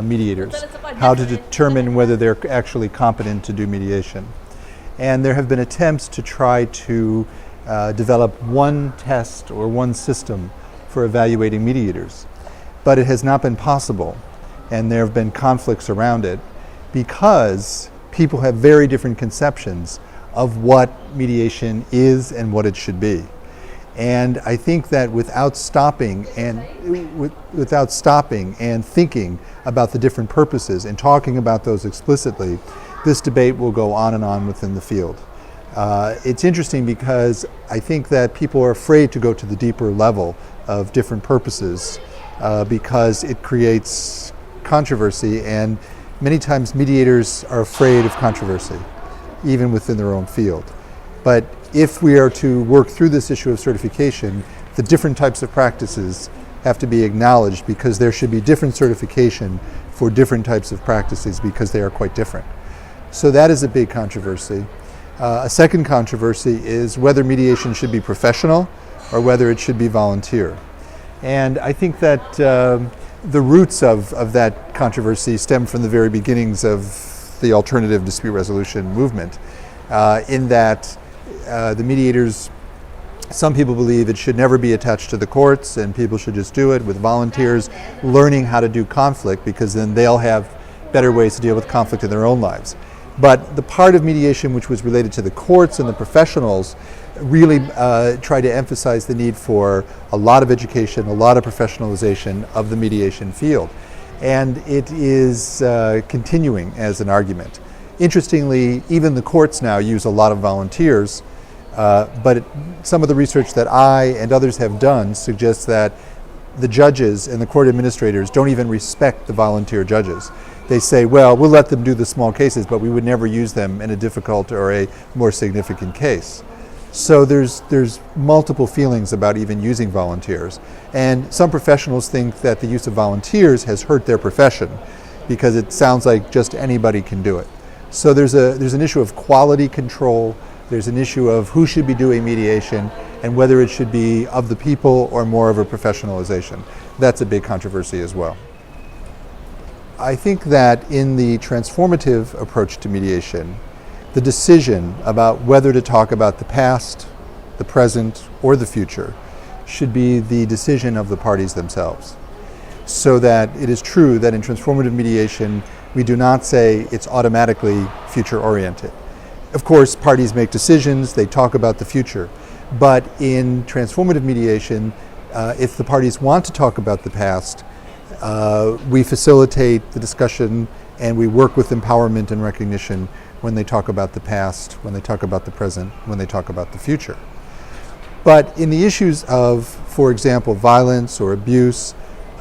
mediators, how to determine whether they're actually competent to do mediation. And there have been attempts to try to develop one test or one system for evaluating mediators, but it has not been possible, and there have been conflicts around it because people have very different conceptions of what mediation is and what it should be. And I think that without stopping and thinking about the different purposes and talking about those explicitly, this debate will go on and on within the field. It's interesting because I think that people are afraid to go to the deeper level of different purposes because it creates controversy, and many times mediators are afraid of controversy, even within their own field. But if we are to work through this issue of certification, the different types of practices have to be acknowledged because there should be different certification for different types of practices because they are quite different. So that is a big controversy. A second controversy is whether mediation should be professional or whether it should be volunteer. And I think that the roots of that controversy stem from the very beginnings of the alternative dispute resolution movement, in that the mediators, some people believe it should never be attached to the courts and people should just do it with volunteers learning how to do conflict, because then they'll have better ways to deal with conflict in their own lives. But the part of mediation which was related to the courts and the professionals really tried to emphasize the need for a lot of education, a lot of professionalization of the mediation field. And it is continuing as an argument. Interestingly, even the courts now use a lot of volunteers, but some of the research that I and others have done suggests that the judges and the court administrators don't even respect the volunteer judges. They say, well, we'll let them do the small cases, but we would never use them in a difficult or a more significant case. So there's multiple feelings about even using volunteers. And some professionals think that the use of volunteers has hurt their profession because it sounds like just anybody can do it. So there's an issue of quality control, there's an issue of who should be doing mediation and whether it should be of the people or more of a professionalization. That's a big controversy as well. I think that in the transformative approach to mediation, the decision about whether to talk about the past, the present, or the future should be the decision of the parties themselves. So that it is true that in transformative mediation, we do not say it's automatically future-oriented. Of course, parties make decisions, they talk about the future. But in transformative mediation, if the parties want to talk about the past, we facilitate the discussion and we work with empowerment and recognition when they talk about the past, when they talk about the present, when they talk about the future. But in the issues of, for example, violence or abuse,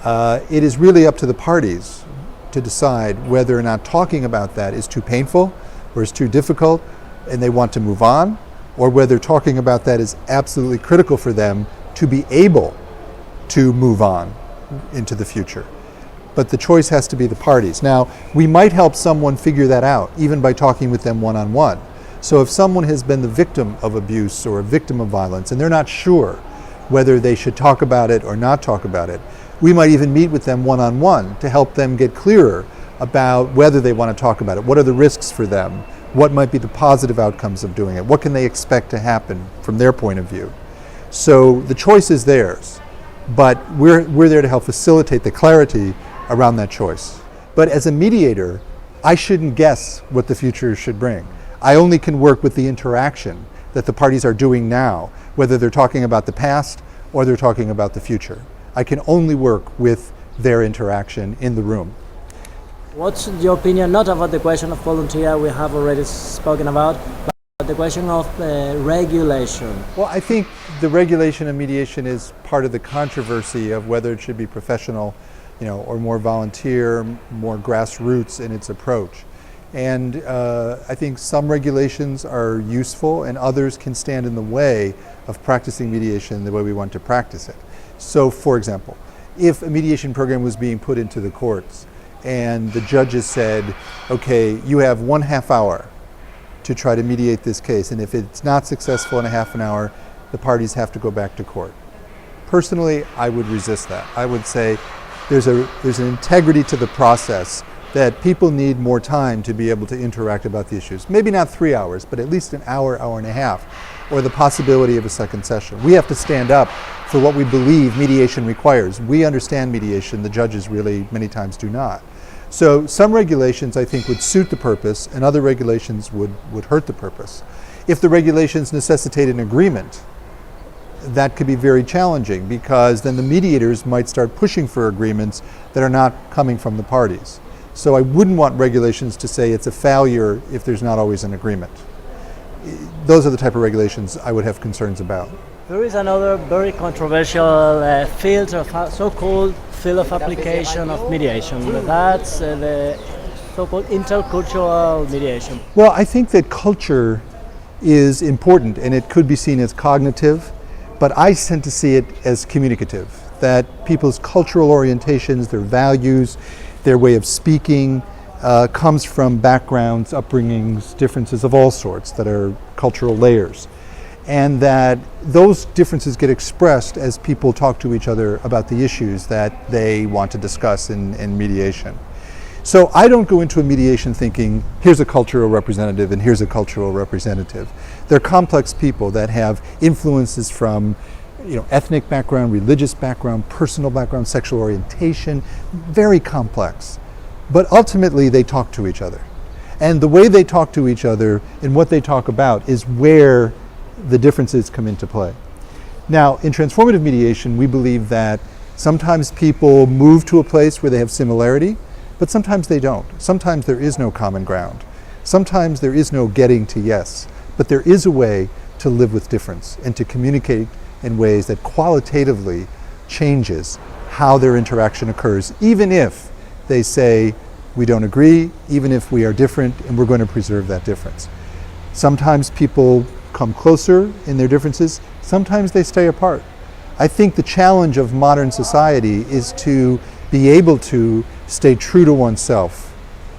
it is really up to the parties to decide whether or not talking about that is too painful or is too difficult and they want to move on, or whether talking about that is absolutely critical for them to be able to move on into the future. But the choice has to be the parties. Now, we might help someone figure that out, even by talking with them one-on-one. So if someone has been the victim of abuse or a victim of violence, and they're not sure whether they should talk about it or not talk about it, we might even meet with them one-on-one to help them get clearer about whether they want to talk about it. What are the risks for them? What might be the positive outcomes of doing it? What can they expect to happen from their point of view? So the choice is theirs, but we're there to help facilitate the clarity around that choice. But as a mediator, I shouldn't guess what the future should bring. I only can work with the interaction that the parties are doing now, whether they're talking about the past or they're talking about the future. I can only work with their interaction in the room. What's your opinion, not about the question of volunteer we have already spoken about, but the question of regulation? Well, I think the regulation of mediation is part of the controversy of whether it should be professional, or more volunteer, more grassroots in its approach. And I think some regulations are useful and others can stand in the way of practicing mediation the way we want to practice it. So, for example, if a mediation program was being put into the courts and the judges said, okay, you have 1/2 hour to try to mediate this case, and if it's not successful in a half an hour, the parties have to go back to court. Personally, I would resist that. I would say there's an integrity to the process that people need more time to be able to interact about the issues. Maybe not 3 hours, but at least an hour, hour and a half, or the possibility of a second session. We have to stand up for what we believe mediation requires. We understand mediation, the judges really many times do not. So some regulations I think would suit the purpose and other regulations would hurt the purpose. If the regulations necessitate an agreement, that could be very challenging because then the mediators might start pushing for agreements that are not coming from the parties. So I wouldn't want regulations to say it's a failure if there's not always an agreement. Those are the type of regulations I would have concerns about. There is another very controversial field of so-called field of application of mediation. That's the so-called intercultural mediation. Well, I think that culture is important and it could be seen as cognitive, but I tend to see it as communicative, that people's cultural orientations, their values, their way of speaking comes from backgrounds, upbringings, differences of all sorts that are cultural layers. And that those differences get expressed as people talk to each other about the issues that they want to discuss in mediation. So I don't go into a mediation thinking, here's a cultural representative and here's a cultural representative. They're complex people that have influences from ethnic background, religious background, personal background, sexual orientation, very complex. but ultimately they talk to each other. And the way they talk to each other and what they talk about is where the differences come into play. Now, in transformative mediation, we believe that sometimes people move to a place where they have similarity, but sometimes they don't. Sometimes there is no common ground. Sometimes there is no getting to yes, but there is a way to live with difference and to communicate in ways that qualitatively changes how their interaction occurs, even if they say, we don't agree, even if we are different, and we're going to preserve that difference. Sometimes people come closer in their differences, sometimes they stay apart. I think the challenge of modern society is to be able to stay true to oneself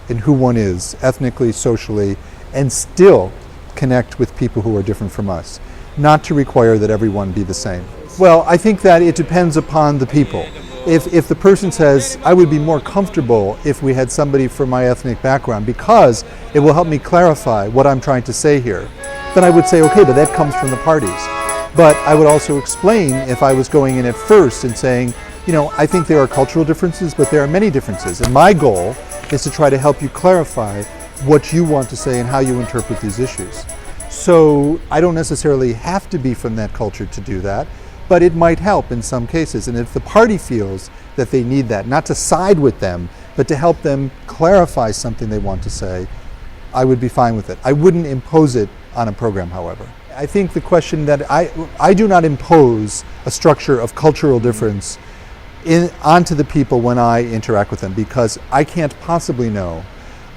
in who one is, ethnically, socially, and still connect with people who are different from us, not to require that everyone be the same. Well, I think that it depends upon the people. If the person says, I would be more comfortable if we had somebody from my ethnic background because it will help me clarify what I'm trying to say here, then I would say, okay, but that comes from the parties. But I would also explain if I was going in at first and saying, I think there are cultural differences, but there are many differences. And my goal is to try to help you clarify what you want to say and how you interpret these issues. So I don't necessarily have to be from that culture to do that, but it might help in some cases. And if the party feels that they need that, not to side with them, but to help them clarify something they want to say, I would be fine with it. I wouldn't impose it on a program, however. I think the question that I do not impose a structure of cultural difference onto the people when I interact with them, because I can't possibly know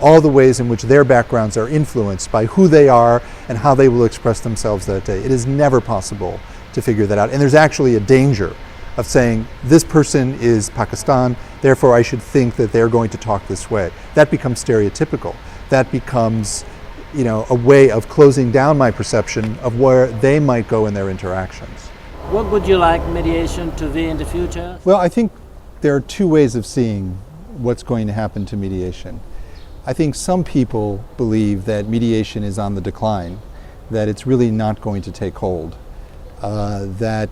all the ways in which their backgrounds are influenced by who they are and how they will express themselves that day. It is never possible to figure that out. And there's actually a danger of saying, this person is Pakistan, therefore I should think that they're going to talk this way. That becomes stereotypical. That becomes, a way of closing down my perception of where they might go in their interactions. What would you like mediation to be in the future? Well, I think there are two ways of seeing what's going to happen to mediation. I think some people believe that mediation is on the decline, that it's really not going to take hold. That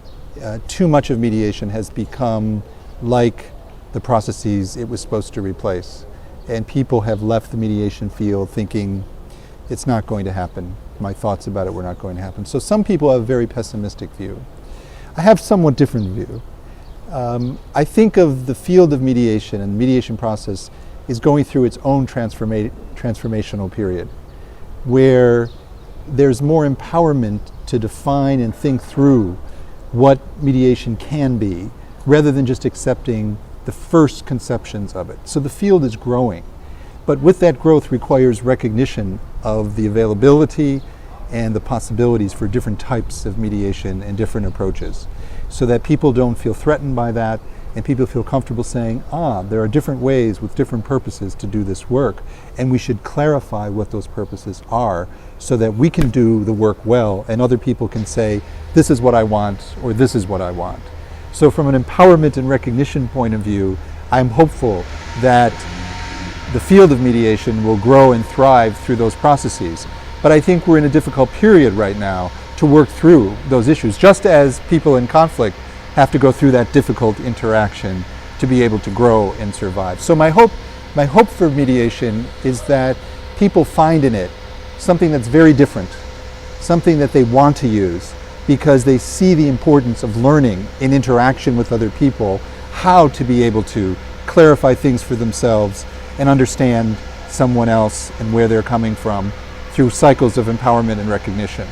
too much of mediation has become like the processes it was supposed to replace. And people have left the mediation field thinking it's not going to happen. My thoughts about it were not going to happen. So some people have a very pessimistic view. I have a somewhat different view. I think of the field of mediation, and the mediation process is going through its own transformational period, where there's more empowerment to define and think through what mediation can be, rather than just accepting the first conceptions of it. So the field is growing, but with that growth requires recognition of the availability and the possibilities for different types of mediation and different approaches, so that people don't feel threatened by that, and people feel comfortable saying, there are different ways with different purposes to do this work, and we should clarify what those purposes are so that we can do the work well and other people can say, this is what I want, or this is what I want. So from an empowerment and recognition point of view, I'm hopeful that the field of mediation will grow and thrive through those processes. But I think we're in a difficult period right now to work through those issues, just as people in conflict have to go through that difficult interaction to be able to grow and survive. So my hope for mediation is that people find in it something that's very different, something that they want to use, because they see the importance of learning in interaction with other people how to be able to clarify things for themselves and understand someone else and where they're coming from through cycles of empowerment and recognition.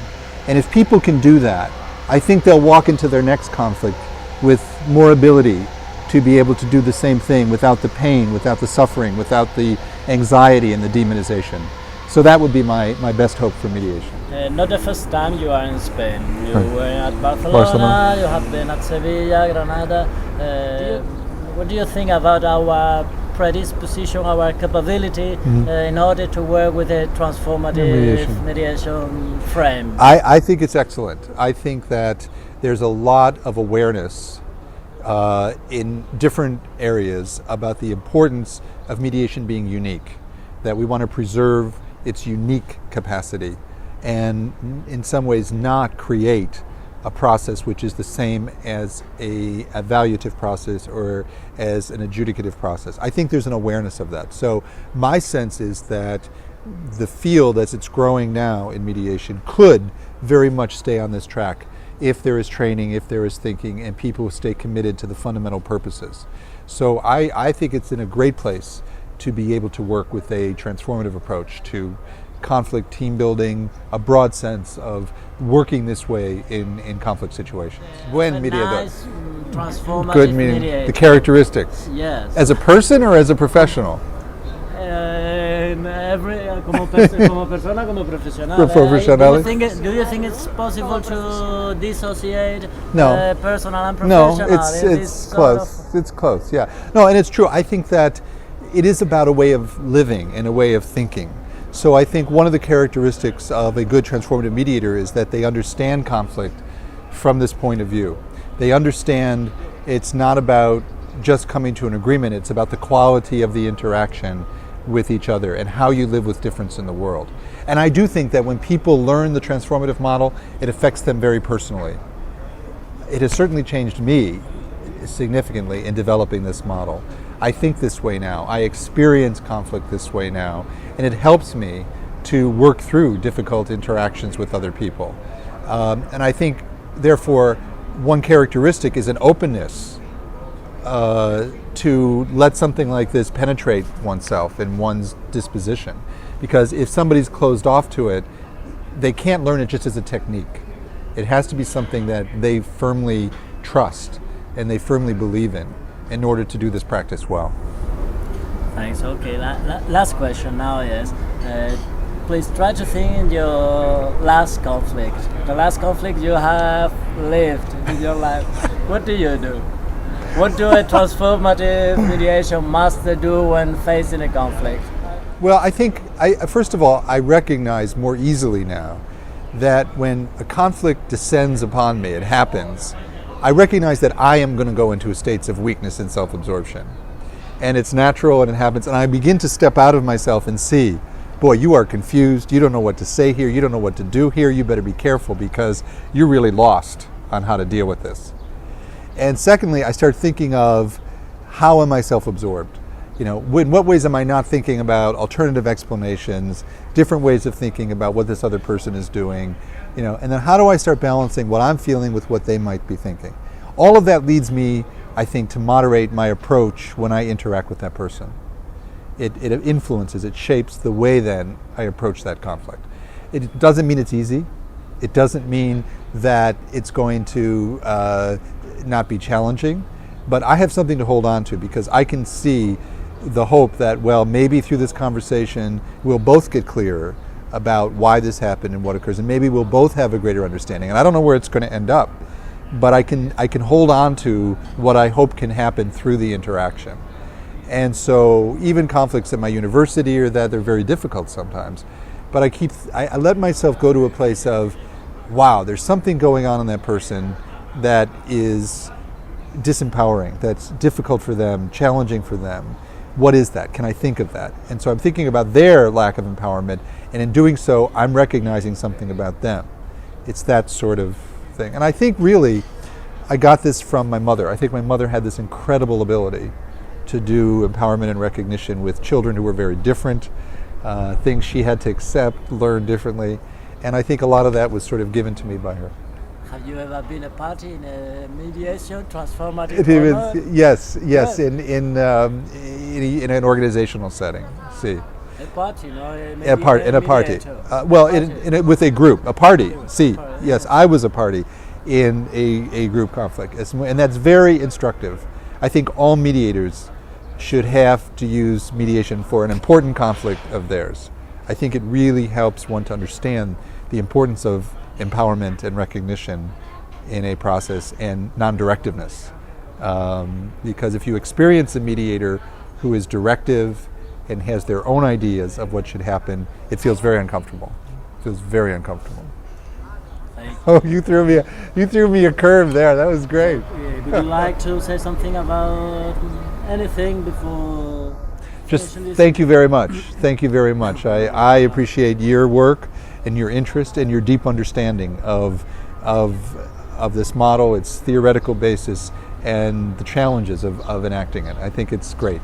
And if people can do that, I think they'll walk into their next conflict with more ability to be able to do the same thing without the pain, without the suffering, without the anxiety and the demonization. So that would be my best hope for mediation. Not the first time you are in Spain. You Right. were at Barcelona, you have been at Sevilla, Granada. What do you think about our predisposition, our capability in order to work with a transformative mediation frame? I think it's excellent. I think that there's a lot of awareness in different areas about the importance of mediation being unique, that we want to preserve its unique capacity and in some ways not create a process which is the same as a evaluative process or as an adjudicative process. I think there's an awareness of that. So my sense is that the field as it's growing now in mediation could very much stay on this track if there is training, if there is thinking, and people stay committed to the fundamental purposes. So I think it's in a great place to be able to work with a transformative approach to conflict, team building, a broad sense of working this way in conflict situations. Buen mediador. Nice, transformative Good meaning, mediator. the characteristics. Yes. As a person or as a professional? Como persona, como profesional. Professional. Do you think it's possible to dissociate No. personal and No, professional? it's close. It's close, yeah. No, and it's true. I think that it is about a way of living and a way of thinking. So I think one of the characteristics of a good transformative mediator is that they understand conflict from this point of view. They understand it's not about just coming to an agreement, it's about the quality of the interaction with each other and how you live with difference in the world. And I do think that when people learn the transformative model, it affects them very personally. It has certainly changed me significantly in developing this model. I think this way now. I experience conflict this way now, and it helps me to work through difficult interactions with other people. And I think, therefore, one characteristic is an openness to let something like this penetrate oneself and one's disposition. Because if somebody's closed off to it, they can't learn it just as a technique. It has to be something that they firmly trust and they firmly believe in order to do this practice well. Thanks. Okay, last question now is, please try to think in your last conflict. The last conflict you have lived in your life. What do you do? What do a transformative mediation master do when facing a conflict? Well, I think, first of all, I recognize more easily now that when a conflict descends upon me, it happens, I recognize that I am going to go into states of weakness and self-absorption. And it's natural and it happens, and I begin to step out of myself and see, boy, you are confused, you don't know what to say here, you don't know what to do here, you better be careful because you're really lost on how to deal with this. And secondly, I start thinking of how am I self-absorbed? You know, in what ways am I not thinking about alternative explanations, different ways of thinking about what this other person is doing, you know, and then how do I start balancing what I'm feeling with what they might be thinking? All of that leads me, I think, to moderate my approach when I interact with that person. It influences, it shapes the way then I approach that conflict. It doesn't mean it's easy. It doesn't mean that it's going to not be challenging, but I have something to hold on to because I can see the hope that, well, maybe through this conversation we'll both get clearer about why this happened and what occurs, and maybe we'll both have a greater understanding. And I don't know where it's going to end up, but I can hold on to what I hope can happen through the interaction. And so even conflicts at my university or that, they're very difficult sometimes, but I let myself go to a place of, wow, there's something going on in that person that is disempowering, that's difficult for them, challenging for them. What is that? Can I think of that? And so I'm thinking about their lack of empowerment, and in doing so, I'm recognizing something about them. It's that sort of thing. And I think really, I got this from my mother. I think my mother had this incredible ability to do empowerment and recognition with children who were very different, things she had to accept, learn differently, and I think a lot of that was sort of given to me by her. Have you ever been a party in a mediation, transformative? Yes, in an organizational setting. See. A party, no? In a party. With a group, a party. See, yes, I was a party in a group conflict, and that's very instructive. I think all mediators should have to use mediation for an important conflict of theirs. I think it really helps one to understand the importance of empowerment and recognition in a process and non-directiveness. Because if you experience a mediator who is directive and has their own ideas of what should happen, it feels very uncomfortable. It feels very uncomfortable. Oh, you threw me a curve there. That was great. Would you like to say something about anything before? Just thank you very much. Thank you very much. I appreciate your work and your interest and your deep understanding of of this model, its theoretical basis, and the challenges of enacting it. I think it's great.